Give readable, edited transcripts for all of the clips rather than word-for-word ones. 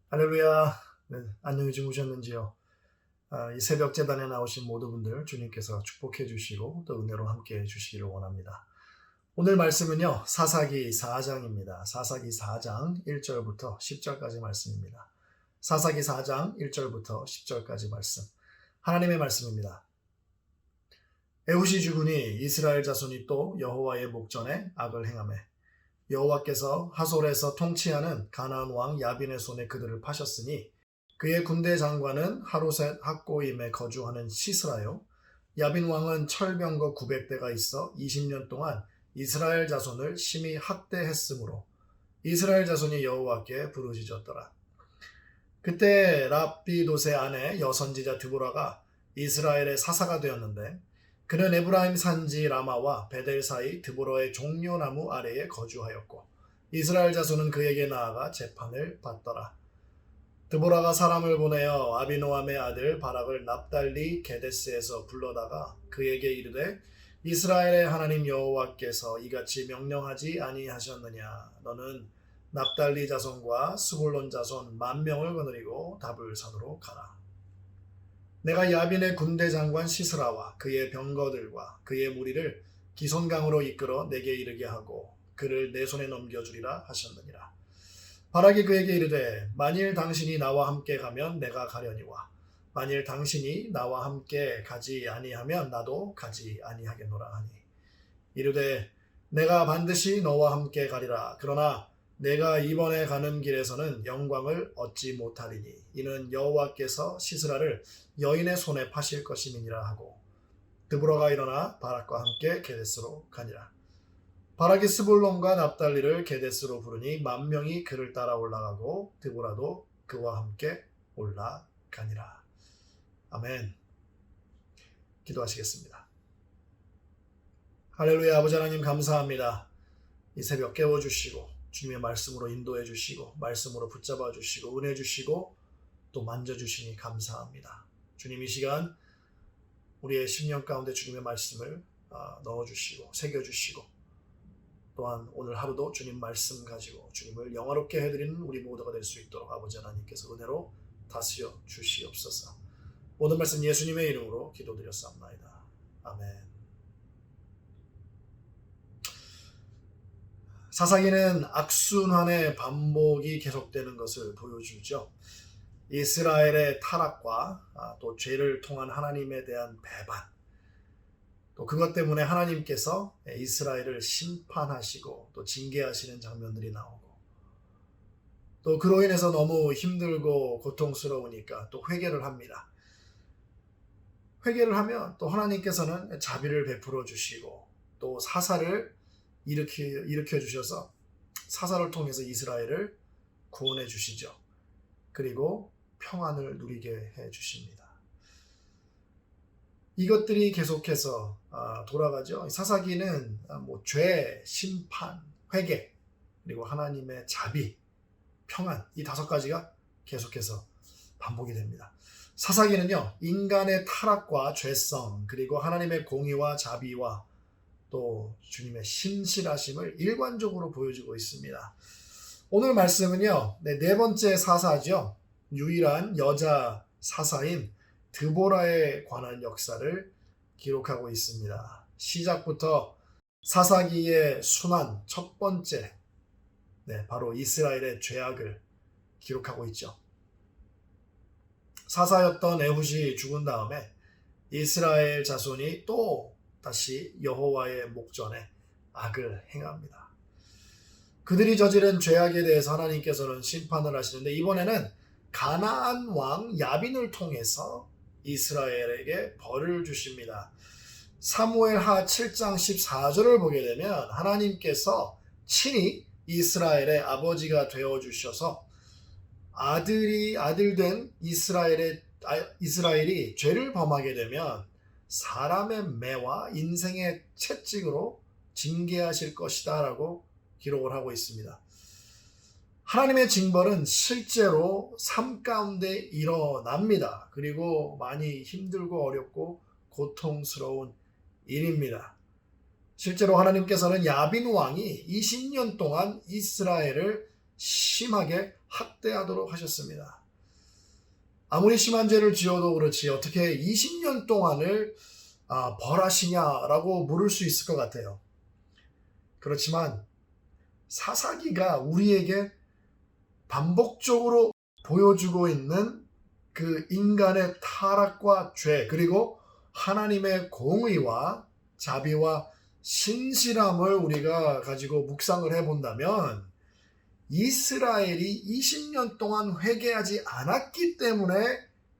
할렐루야. 네, 안녕히 주무셨는지요? 이 새벽 제단에 나오신 모든 분들 주님께서 축복해 주시고 또 은혜로 함께 해 주시기를 원합니다. 오늘 말씀은요, 사사기 4장입니다. 사사기 4장 1절부터 10절까지 말씀입니다. 사사기 4장 1절부터 10절까지 말씀. 하나님의 말씀입니다. 에훗이 죽으니 이스라엘 자손이 또 여호와의 목전에 악을 행하매 여호와께서 하솔에서 통치하는 가나안 왕 야빈의 손에 그들을 파셨으니 그의 군대 장관은 하루셋 학고임에 거주하는 시스라요. 야빈 왕은 철병거 900대가 있어 20년 동안 이스라엘 자손을 심히 학대했으므로 이스라엘 자손이 여호와께 부르짖었더라. 그때 랍비도의 아내 여선지자 드보라가 이스라엘의 사사가 되었는데 그는 에브라임 산지 라마와 베델 사이 드보라의 종려나무 아래에 거주하였고 이스라엘 자손은 그에게 나아가 재판을 받더라. 드보라가 사람을 보내어 아비노함의 아들 바락을 납달리 게데스에서 불러다가 그에게 이르되 이스라엘의 하나님 여호와께서 이같이 명령하지 아니하셨느냐. 너는 납달리 자손과 스불론 자손 10,000명을 거느리고 다불산으로 가라. 내가 야빈의 군대 장관 시스라와 그의 병거들과 그의 무리를 기손강으로 이끌어 내게 이르게 하고 그를 내 손에 넘겨주리라 하셨느니라. 바락이 그에게 이르되 만일 당신이 나와 함께 가면 내가 가려니와 만일 당신이 나와 함께 가지 아니하면 나도 가지 아니하겠노라 하니 이르되 내가 반드시 너와 함께 가리라. 그러나 내가 이번에 가는 길에서는 영광을 얻지 못하리니 이는 여호와께서 시스라를 여인의 손에 파실 것임이니라 하고 드보라가 일어나 바락과 함께 게데스로 가니라. 바락이 스불론과 납달리를 게데스로 부르니 10,000명이 그를 따라 올라가고 드보라도 그와 함께 올라가니라. 아멘. 기도하시겠습니다. 할렐루야. 아버지 하나님 감사합니다. 이 새벽 깨워주시고 주님의 말씀으로 인도해 주시고 말씀으로 붙잡아 주시고 은혜 주시고 또 만져주시니 감사합니다. 주님 이 시간 우리의 심령 가운데 주님의 말씀을 넣어주시고 새겨주시고 또한 오늘 하루도 주님 말씀 가지고 주님을 영화롭게 해드리는 우리 모두가 될 수 있도록 아버지 하나님께서 은혜로 다스려 주시옵소서. 모든 말씀 예수님의 이름으로 기도드렸사옵나이다. 아멘. 사사기는 악순환의 반복이 계속되는 것을 보여주죠. 이스라엘의 타락과 또 죄를 통한 하나님에 대한 배반, 또 그것 때문에 하나님께서 이스라엘을 심판하시고 또 징계하시는 장면들이 나오고 또 그로 인해서 너무 힘들고 고통스러우니까 또 회개를 합니다. 회개를 하면 또 하나님께서는 자비를 베풀어 주시고 또 사사를 일으켜 주셔서 사사를 통해서 이스라엘을 구원해 주시죠. 그리고 평안을 누리게 해 주십니다. 이것들이 계속해서 돌아가죠. 사사기는 죄, 심판, 회개, 그리고 하나님의 자비, 평안 이 5가지가 계속해서 반복이 됩니다. 사사기는요, 인간의 타락과 죄성, 그리고 하나님의 공의와 자비와 또 주님의 신실하심을 일관적으로 보여주고 있습니다. 오늘 말씀은요, 네 번째 사사죠. 유일한 여자 사사인 드보라에 관한 역사를 기록하고 있습니다. 시작부터 사사기의 순환 첫 번째, 바로 이스라엘의 죄악을 기록하고 있죠. 사사였던 에훗이 죽은 다음에 이스라엘 자손이 또 다시 여호와의 목전에 악을 행합니다. 그들이 저지른 죄악에 대해서 하나님께서는 심판을 하시는데 이번에는 가나안 왕 야빈을 통해서 이스라엘에게 벌을 주십니다. 사무엘하 7장 14절을 보게 되면 하나님께서 친히 이스라엘의 아버지가 되어 주셔서 아들된 이스라엘이 죄를 범하게 되면 사람의 매와 인생의 채찍으로 징계하실 것이다 라고 기록을 하고 있습니다. 하나님의 징벌은 실제로 삶 가운데 일어납니다. 그리고 많이 힘들고 어렵고 고통스러운 일입니다. 실제로 하나님께서는 야빈 왕이 20년 동안 이스라엘을 심하게 학대하도록 하셨습니다. 아무리 심한 죄를 지어도 그렇지 어떻게 20년 동안을 벌하시냐라고 물을 수 있을 것 같아요. 그렇지만 사사기가 우리에게 반복적으로 보여주고 있는 그 인간의 타락과 죄, 그리고 하나님의 공의와 자비와 신실함을 우리가 가지고 묵상을 해본다면 이스라엘이 20년 동안 회개하지 않았기 때문에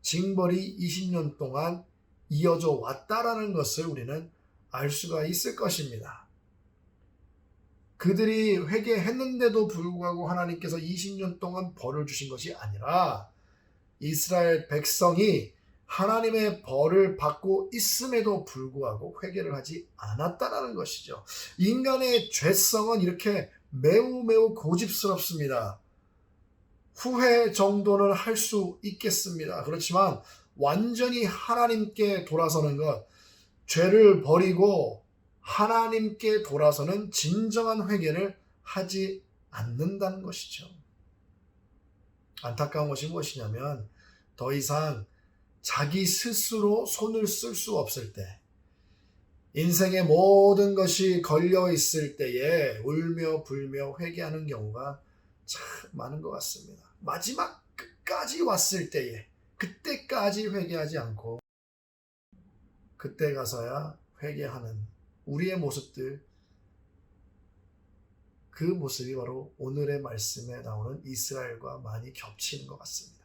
징벌이 20년 동안 이어져 왔다라는 것을 우리는 알 수가 있을 것입니다. 그들이 회개했는데도 불구하고 하나님께서 20년 동안 벌을 주신 것이 아니라 이스라엘 백성이 하나님의 벌을 받고 있음에도 불구하고 회개를 하지 않았다는 것이죠. 인간의 죄성은 이렇게 매우 고집스럽습니다. 후회 정도는 할 수 있겠습니다. 그렇지만 완전히 하나님께 돌아서는 것, 죄를 버리고 하나님께 돌아서는 진정한 회개를 하지 않는다는 것이죠. 안타까운 것이 무엇이냐면 더 이상 자기 스스로 손을 쓸 수 없을 때, 인생의 모든 것이 걸려 있을 때에 울며 불며 회개하는 경우가 참 많은 것 같습니다. 마지막 끝까지 왔을 때에 그때까지 회개하지 않고 그때 가서야 회개하는 우리의 모습들, 그 모습이 바로 오늘의 말씀에 나오는 이스라엘과 많이 겹치는 것 같습니다.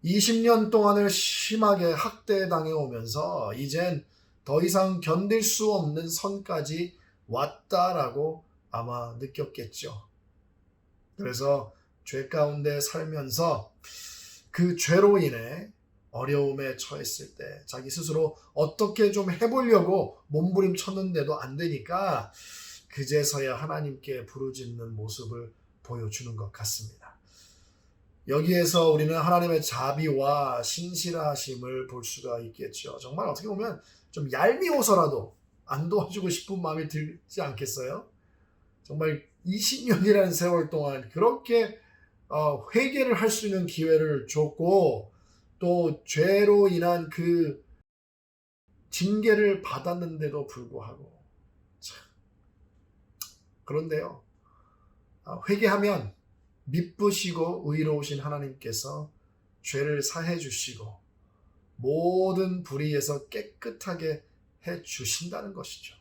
20년 동안을 심하게 학대당해 오면서 이젠 더 이상 견딜 수 없는 선까지 왔다라고 아마 느꼈겠죠. 그래서 죄 가운데 살면서 그 죄로 인해 어려움에 처했을 때 자기 스스로 어떻게 좀 해보려고 몸부림쳤는데도 안 되니까 그제서야 하나님께 부르짖는 모습을 보여주는 것 같습니다. 여기에서 우리는 하나님의 자비와 신실하심을 볼 수가 있겠죠. 정말 어떻게 보면 좀 얄미워서라도 안 도와주고 싶은 마음이 들지 않겠어요? 정말 20년이라는 세월 동안 그렇게 회개를 할 수 있는 기회를 줬고 또 죄로 인한 그 징계를 받았는데도 불구하고 참. 그런데요, 회개하면 미쁘시고 의로우신 하나님께서 죄를 사해 주시고 모든 불의에서 깨끗하게 해 주신다는 것이죠.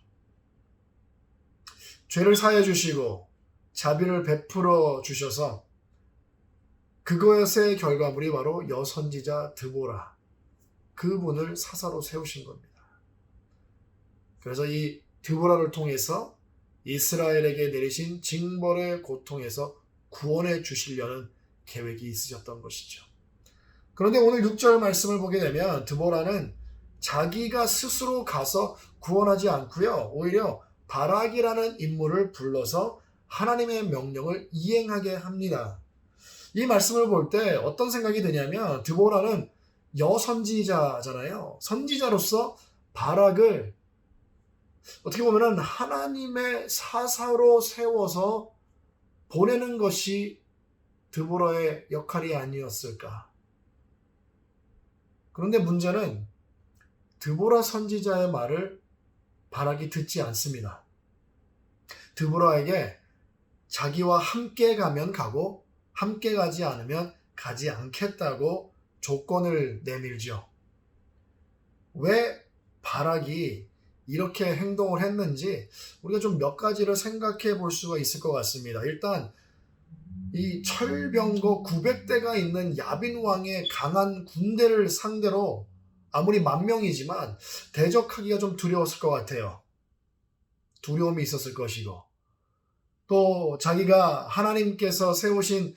죄를 사해 주시고 자비를 베풀어 주셔서 그것의 결과물이 바로 여선지자 드보라, 그분을 사사로 세우신 겁니다. 그래서 이 드보라를 통해서 이스라엘에게 내리신 징벌의 고통에서 구원해 주시려는 계획이 있으셨던 것이죠. 그런데 오늘 6절 말씀을 보게 되면 드보라는 자기가 스스로 가서 구원하지 않고요, 오히려 바락이라는 인물을 불러서 하나님의 명령을 이행하게 합니다. 이 말씀을 볼 때 어떤 생각이 드냐면 드보라는 여선지자잖아요. 선지자로서 바락을 어떻게 보면 하나님의 사사로 세워서 보내는 것이 드보라의 역할이 아니었을까. 그런데 문제는 드보라 선지자의 말을 바락이 듣지 않습니다. 드보라에게 자기와 함께 가면 가고 함께 가지 않으면 가지 않겠다고 조건을 내밀죠. 왜 바락이 이렇게 행동을 했는지 우리가 좀 몇 가지를 생각해 볼 수가 있을 것 같습니다. 일단 이 철병거 900대가 있는 야빈 왕의 강한 군대를 상대로 아무리 만명이지만 대적하기가 좀 두려웠을 것 같아요. 두려움이 있었을 것이고 또 자기가 하나님께서 세우신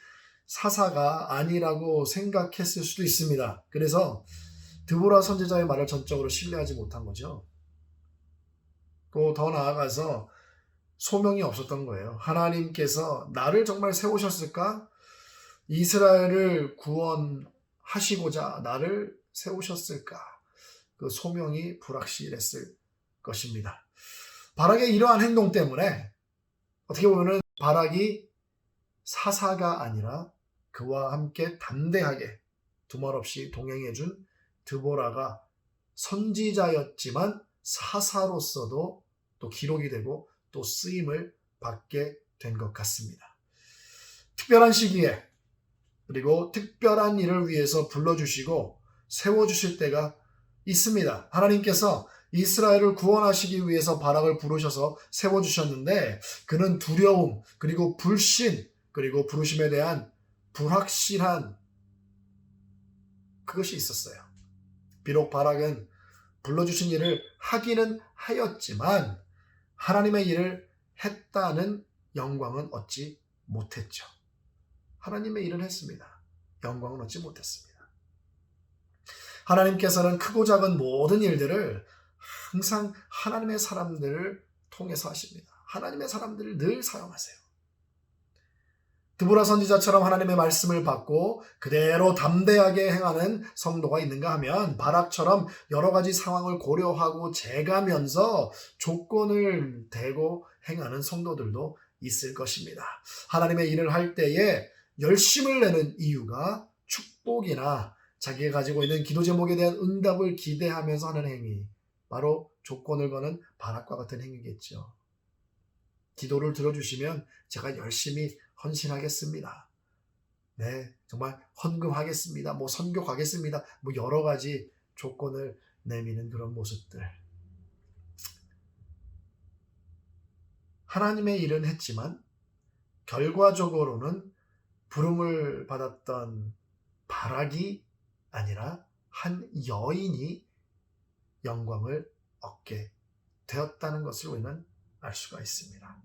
사사가 아니라고 생각했을 수도 있습니다. 그래서 드보라 선지자의 말을 전적으로 신뢰하지 못한 거죠. 또 더 나아가서 소명이 없었던 거예요. 하나님께서 나를 정말 세우셨을까? 이스라엘을 구원하시고자 나를 세우셨을까? 그 소명이 불확실했을 것입니다. 바락의 이러한 행동 때문에 어떻게 보면 바락이 사사가 아니라 그와 함께 담대하게 두말 없이 동행해준 드보라가 선지자였지만 사사로서도 또 기록이 되고 또 쓰임을 받게 된 것 같습니다. 특별한 시기에 그리고 특별한 일을 위해서 불러주시고 세워주실 때가 있습니다. 하나님께서 이스라엘을 구원하시기 위해서 바락을 부르셔서 세워주셨는데 그는 두려움 그리고 불신 그리고 부르심에 대한 불확실한 그것이 있었어요. 비록 바락은 불러주신 일을 하기는 하였지만 하나님의 일을 했다는 영광은 얻지 못했죠. 하나님의 일을 했습니다. 영광은 얻지 못했습니다. 하나님께서는 크고 작은 모든 일들을 항상 하나님의 사람들을 통해서 하십니다. 하나님의 사람들을 늘 사용하세요. 드보라 선지자처럼 하나님의 말씀을 받고 그대로 담대하게 행하는 성도가 있는가 하면 바락처럼 여러 가지 상황을 고려하고 재가면서 조건을 대고 행하는 성도들도 있을 것입니다. 하나님의 일을 할 때에 열심을 내는 이유가 축복이나 자기가 가지고 있는 기도 제목에 대한 응답을 기대하면서 하는 행위, 바로 조건을 거는 바락과 같은 행위겠죠. 기도를 들어주시면 제가 열심히 헌신하겠습니다. 네, 정말 헌금하겠습니다. 선교 가겠습니다. 여러 가지 조건을 내미는 그런 모습들. 하나님의 일은 했지만 결과적으로는 부름을 받았던 바락이 아니라 한 여인이 영광을 얻게 되었다는 것을 우리는 알 수가 있습니다.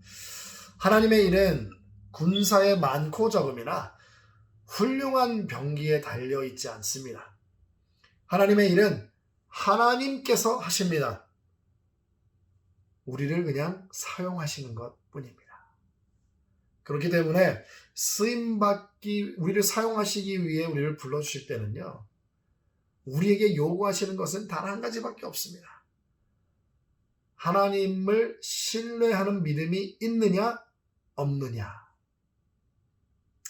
하나님의 일은 군사의 많고 적음이나 훌륭한 병기에 달려있지 않습니다. 하나님의 일은 하나님께서 하십니다. 우리를 그냥 사용하시는 것 뿐입니다. 그렇기 때문에 우리를 사용하시기 위해 우리를 불러주실 때는요, 우리에게 요구하시는 것은 단 한 가지밖에 없습니다. 하나님을 신뢰하는 믿음이 있느냐, 없느냐.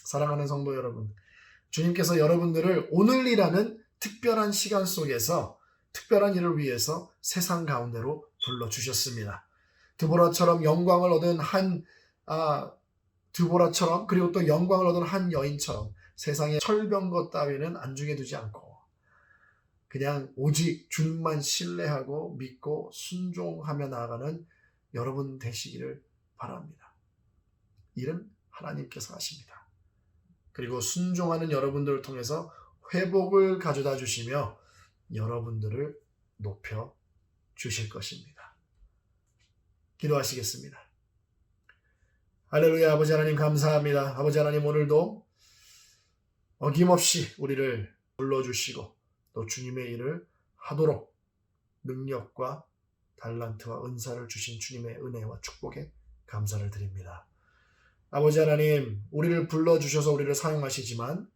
사랑하는 성도 여러분, 주님께서 여러분들을 오늘이라는 특별한 시간 속에서 특별한 일을 위해서 세상 가운데로 불러주셨습니다. 드보라처럼 영광을 얻은 드보라처럼 그리고 또 영광을 얻은 한 여인처럼 세상에 철병거 따위는 안중에 두지 않고 그냥 오직 주님만 신뢰하고 믿고 순종하며 나아가는 여러분 되시기를 바랍니다. 일은 하나님께서 하십니다. 그리고 순종하는 여러분들을 통해서 회복을 가져다 주시며 여러분들을 높여 주실 것입니다. 기도하시겠습니다. 할렐루야. 아버지 하나님 감사합니다. 아버지 하나님 오늘도 어김없이 우리를 불러주시고 또 주님의 일을 하도록 능력과 달란트와 은사를 주신 주님의 은혜와 축복에 감사를 드립니다. 아버지 하나님, 우리를 불러주셔서 우리를 사용하시지만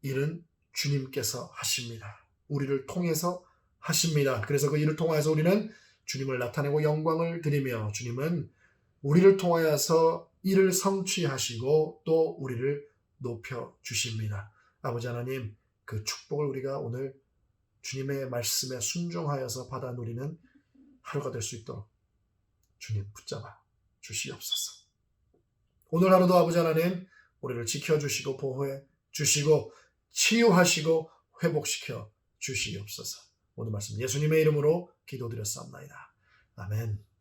일은 주님께서 하십니다. 우리를 통해서 하십니다. 그래서 그 일을 통해서 우리는 주님을 나타내고 영광을 드리며 주님은 우리를 통하여서 일을 성취하시고 또 우리를 높여주십니다. 아버지 하나님, 그 축복을 우리가 오늘 주님의 말씀에 순종하여서 받아 누리는 하루가 될 수 있도록 주님 붙잡아 주시옵소서. 오늘 하루도 아버지 하나님 우리를 지켜주시고 보호해 주시고 치유하시고 회복시켜 주시옵소서. 모든 말씀 예수님의 이름으로 기도드렸사옵나이다. 아멘.